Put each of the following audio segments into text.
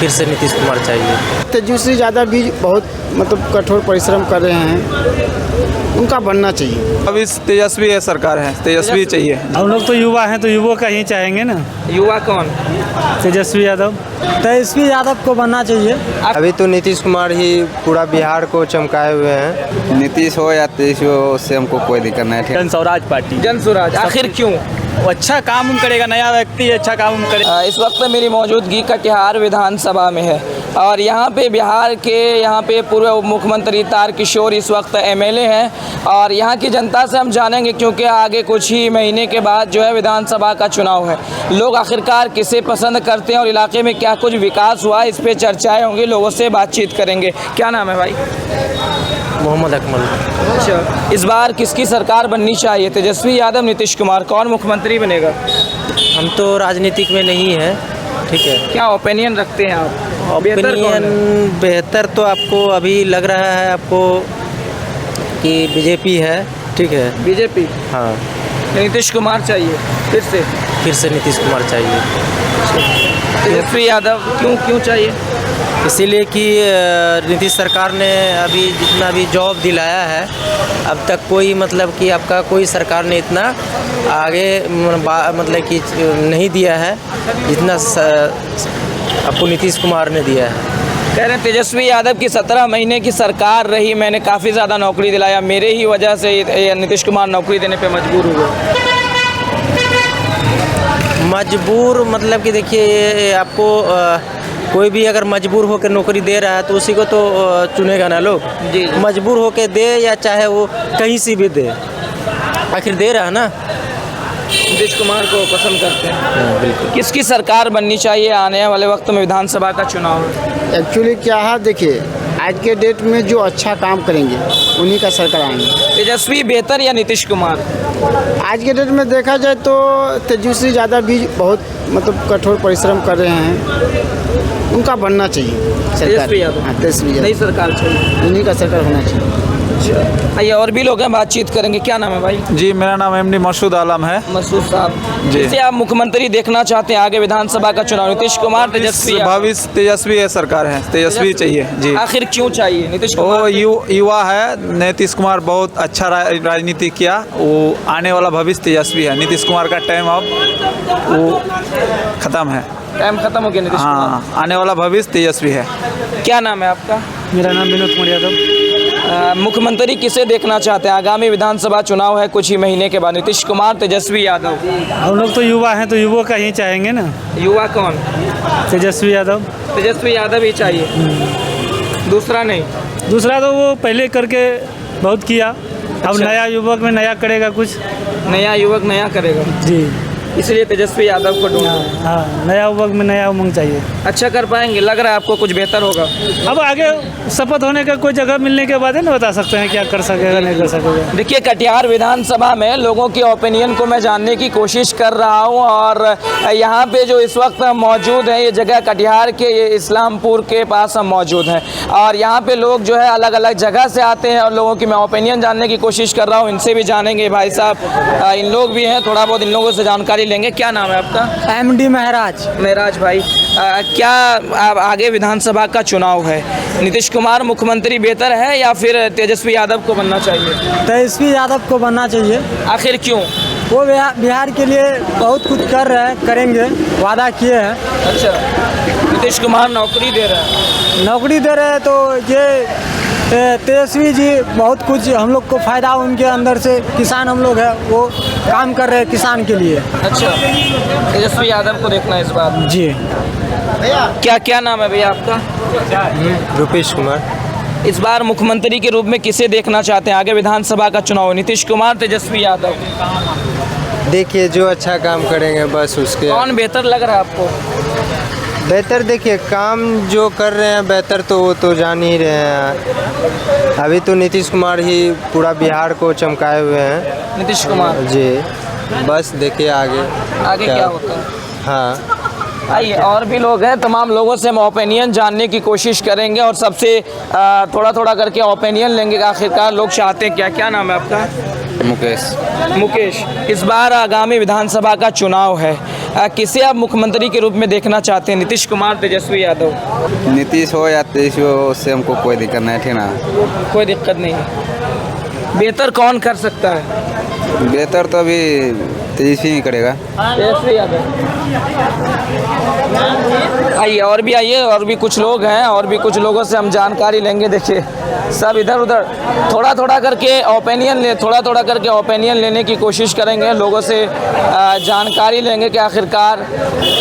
फिर से नीतीश कुमार चाहिए। तेजस्वी यादव भी बहुत मतलब कठोर परिश्रम कर रहे हैं, उनका बनना चाहिए। अभी तेजस्वी है, सरकार है, तेजस्वी चाहिए। हम लोग तो युवा हैं तो युवा का ही चाहेंगे ना। युवा कौन? तेजस्वी यादव को बनना चाहिए। अभी तो नीतीश कुमार ही पूरा बिहार को चमकाए हुए हैं। नीतीश हो या तेजस्वी हो, उससे हमको कोई दिक्कत नहीं है। जन स्वराज पार्टी। जन स्वराज, आखिर क्यों? अच्छा काम करेगा, नया व्यक्ति अच्छा काम करेगा। इस वक्त मेरी मौजूदगी कटिहार विधानसभा में है और यहाँ पे बिहार के पूर्व मुख्यमंत्री तारकिशोर इस वक्त एमएलए हैं और यहाँ की जनता से हम जानेंगे, क्योंकि आगे कुछ ही महीने के बाद जो है विधानसभा का चुनाव है। लोग आखिरकार किसे पसंद करते हैं और इलाके में क्या कुछ विकास हुआ, इस पे चर्चाएं होंगी, लोगों से बातचीत करेंगे। क्या नाम है भाई? मोहम्मद अकमल। अच्छा, इस बार किसकी सरकार बननी चाहिए, तेजस्वी यादव, नीतीश कुमार, कौन मुख्यमंत्री बनेगा? हम तो राजनीतिक में नहीं है, ठीक है। क्या ओपिनियन रखते हैं आप? ओपिनियन बेहतर तो आपको अभी लग रहा है आपको कि बीजेपी है, ठीक है। बीजेपी? हाँ। नीतीश कुमार चाहिए फिर से नीतीश कुमार चाहिए। तेजस्वी यादव क्यों चाहिए? इसीलिए कि नीतीश सरकार ने अभी जितना भी जॉब दिलाया है, अब तक कोई मतलब कि आपका कोई सरकार ने इतना आगे मतलब कि नहीं दिया है जितना आपको नीतीश कुमार ने दिया है। कह रहे हैं तेजस्वी यादव की 17 महीने की सरकार रही, मैंने काफ़ी ज़्यादा नौकरी दिलाया, मेरे ही वजह से नीतीश कुमार नौकरी देने पे मजबूर हुए। मजबूर मतलब कि देखिए, ये आपको कोई भी अगर मजबूर होकर नौकरी दे रहा है तो उसी को तो चुनेगा ना लोग। जी। मजबूर होकर दे या चाहे वो कहीं से भी दे, आखिर दे रहा है ना। नीतीश कुमार को पसंद करते हैं। बिल्कुल। किसकी सरकार बननी चाहिए आने वाले वक्त में? विधानसभा का चुनाव है। एक्चुअली क्या है, देखिए आज के डेट में जो अच्छा काम करेंगे उन्हीं का सरकार आएंगे। तेजस्वी बेहतर या नीतीश कुमार? आज के डेट में देखा जाए तो तेजस्वी यादव भी बहुत मतलब कठोर परिश्रम कर रहे हैं, उनका बनना चाहिए सरकार। तेजस्वी यादव? हाँ, तेजस्वी यादव नई सरकार चाहिए, उन्हीं का सरकार होना चाहिए। आइए और भी लोग हैं, बातचीत करेंगे। क्या नाम है भाई? जी, मेरा नाम एमडी मसूद आलम है। मसूद साहब, जी। जिसे आप मुख्यमंत्री देखना चाहते हैं आगे विधानसभा का चुनाव, नीतीश कुमार, तेजस्वी यादव? भविष्य तेजस्वी है, सरकार है, तेजस्वी चाहिए। जी। आखिर क्यों चाहिए नीतीश कुमार? वो युवा है, नीतीश कुमार बहुत अच्छा राजनीति किया, वो आने वाला भविष्य तेजस्वी है। नीतीश कुमार का टाइम अब वो ख़त्म है, टाइम खत्म हो गया नीतीश कुमार। हाँ, आने वाला भविष्य तेजस्वी है। क्या नाम है आपका? मेरा नाम विनोद कुमार यादव। मुख्यमंत्री किसे देखना चाहते हैं? आगामी विधानसभा चुनाव है कुछ ही महीने के बाद, नीतीश कुमार, तेजस्वी यादव? हम लोग तो युवा हैं तो युवा का ही चाहेंगे ना। युवा कौन? तेजस्वी यादव ही चाहिए, दूसरा नहीं? दूसरा तो वो पहले करके बहुत किया, अब अच्छा। नया युवक में नया करेगा कुछ। नया युवक नया करेगा, जी, इसलिए तेजस्वी यादव को ढूंढो। हाँ, नया युवक में नया उमंग चाहिए। अच्छा कर पाएंगे? लग रहा है आपको कुछ बेहतर होगा? अब आगे शपथ होने का कोई जगह मिलने के बाद ही ना बता सकते हैं क्या कर सकेगा नहीं कर सकेगा। देखिए, कटिहार विधानसभा में लोगों की ओपिनियन को मैं जानने की कोशिश कर रहा हूं और यहाँ पे जो इस वक्त मौजूद है, ये जगह कटिहार के ये इस्लामपुर के पास हम मौजूद हैं और यहाँ पे लोग जो है अलग अलग जगह से आते हैं और लोगों की मैं ओपिनियन जानने की कोशिश कर रहा हूँ। इनसे भी जानेंगे। भाई साहब इन लोग भी हैं, थोड़ा बहुत इन लोगों से जानकारी लेंगे। क्या नाम है आपका? एमडी महराज भाई, क्या आगे विधानसभा का चुनाव है, नीतीश कुमार मुख्यमंत्री बेहतर है या फिर तेजस्वी यादव को बनना चाहिए? तेजस्वी यादव को बनना चाहिए। आखिर क्यों? वो बिहार के लिए बहुत कुछ कर रहे हैं, करेंगे, वादा किए हैं। अच्छा, नीतीश कुमार नौकरी दे रहे हैं तो ये तेजस्वी जी बहुत कुछ हम लोग को फ़ायदा उनके अंदर से, किसान हम लोग हैं, वो काम कर रहे हैं किसान के लिए। अच्छा, तेजस्वी यादव को देखना है इस बार? जी। क्या नाम है भैया आपका? रुपेश कुमार। इस बार मुख्यमंत्री के रूप में किसे देखना चाहते हैं? आगे विधानसभा का चुनाव, नीतीश कुमार, तेजस्वी यादव? देखिए जो अच्छा काम करेंगे बस उसके। कौन बेहतर लग रहा है आपको? बेहतर देखिए काम जो कर रहे हैं बेहतर तो वो तो जान ही रहे हैं। अभी तो नीतीश कुमार ही पूरा बिहार को चमकाए हुए हैं। नीतीश कुमार? जी, बस देखिए आगे क्या होता है। हाँ, आइए और भी लोग हैं, तमाम लोगों से हम ओपिनियन जानने की कोशिश करेंगे और सबसे थोड़ा करके ओपिनियन लेंगे आखिरकार लोग चाहते हैं क्या। क्या नाम है आपका? मुकेश। इस बार आगामी विधानसभा का चुनाव है किसे आप मुख्यमंत्री के रूप में देखना चाहते हैं, नीतीश कुमार, तेजस्वी यादव? नीतीश हो या तेजस्वी हो, उससे हमको कोई दिक्कत नहीं है, ठीक ना। कोई दिक्कत नहीं है। बेहतर कौन कर सकता है? बेहतर तो अभी तेजस्वी ही करेगा। तेजस्वी यादव। आइए, और भी आइए, और भी कुछ लोग हैं, और भी कुछ लोगों से हम जानकारी लेंगे। देखिए सब इधर उधर थोड़ा थोड़ा करके ओपिनियन लेने की कोशिश करेंगे, लोगों से जानकारी लेंगे कि आखिरकार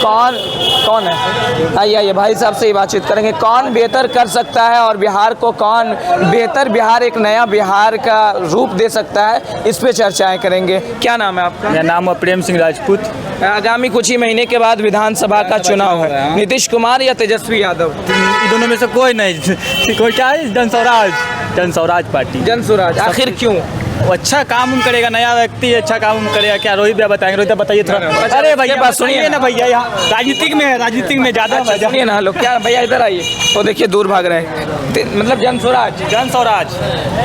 कौन है। आइए भाई साहब से ही बातचीत करेंगे, कौन बेहतर कर सकता है और बिहार को कौन बेहतर बिहार, एक नया बिहार का रूप दे सकता है, इस पे चर्चाएं करेंगे। क्या नाम है आपका? मेरा नाम है प्रेम सिंह राजपूत। आगामी कुछ ही महीने के बाद विधानसभा का चुनाव है, नीतीश कुमार या तेजस्वी यादव? इन दोनों में से कोई नहीं, कोई क्या है, जनस्वराज पार्टी। जनस्वराज। आखिर क्यों? वो अच्छा काम करेगा, नया व्यक्ति अच्छा काम करेगा। क्या रोहित भैया बताएंगे? रोहित भैया बताइए थोड़ा। अच्छा, अरे भैया बात सुनिए ना भैया, यहाँ राजनीतिक में ज़्यादा अच्छा, सुनिए ना लोग। क्या भैया इधर आइए, वो देखिए दूर भाग रहे हैं। मतलब जनस्वराज।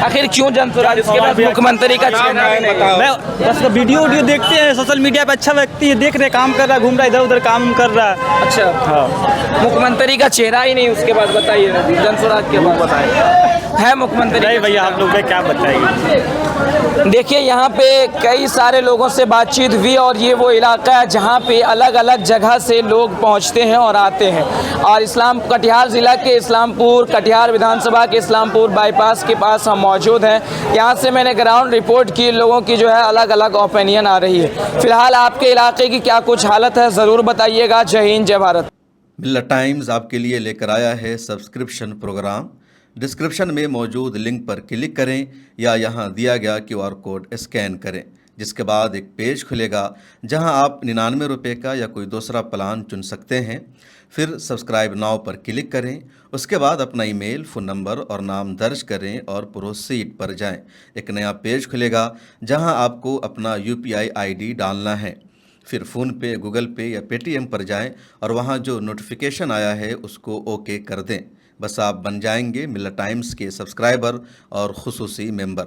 आखिर क्यों जनस्वराज? इसके बाद मुख्यमंत्री का चेहरा नहीं। मैं बस वीडियो देखते हैं सोशल मीडिया पे, अच्छा व्यक्ति है, देख रहे काम कर रहा है, घूम रहा है, इधर उधर काम कर रहा है। अच्छा हाँ, मुख्यमंत्री का चेहरा ही नहीं, उसके बाद बताइए जनस्वराज के बाद बताइए है मुख्यमंत्री? नहीं भैया, आप लोग क्या बताएंगे? देखिए यहाँ पे कई सारे लोगों से बातचीत हुई, और ये वो इलाका है जहाँ पे अलग अलग जगह से लोग पहुँचते हैं और आते हैं। और कटिहार ज़िला के इस्लामपुर, कटिहार विधानसभा के इस्लामपुर बाईपास के पास हम मौजूद हैं। यहाँ से मैंने ग्राउंड रिपोर्ट की, लोगों की जो है अलग अलग ओपिनियन आ रही है। फिलहाल आपके इलाके की क्या कुछ हालत है, ज़रूर बताइएगा। जय हिंद, जय भारत। मिल्लत टाइम्स आपके लिए लेकर आया है सब्सक्रिप्शन प्रोग्राम। डिस्क्रिप्शन में मौजूद लिंक पर क्लिक करें या यहाँ दिया गया QR कोड स्कैन करें, जिसके बाद एक पेज खुलेगा जहाँ आप 99 रुपये का या कोई दूसरा प्लान चुन सकते हैं। फिर सब्सक्राइब नाउ पर क्लिक करें, उसके बाद अपना ईमेल, फ़ोन नंबर और नाम दर्ज करें और प्रोसीड पर जाएं। एक नया पेज खुलेगा जहां आपको अपना UPI ID डालना है। फिर फ़ोनपे, गूगल पे या पेटीएम पर जाएं और वहां जो नोटिफिकेशन आया है उसको ओके कर दें। बस आप बन जाएंगे मिल्लत टाइम्स के सब्सक्राइबर और खुसूसी मेंबर।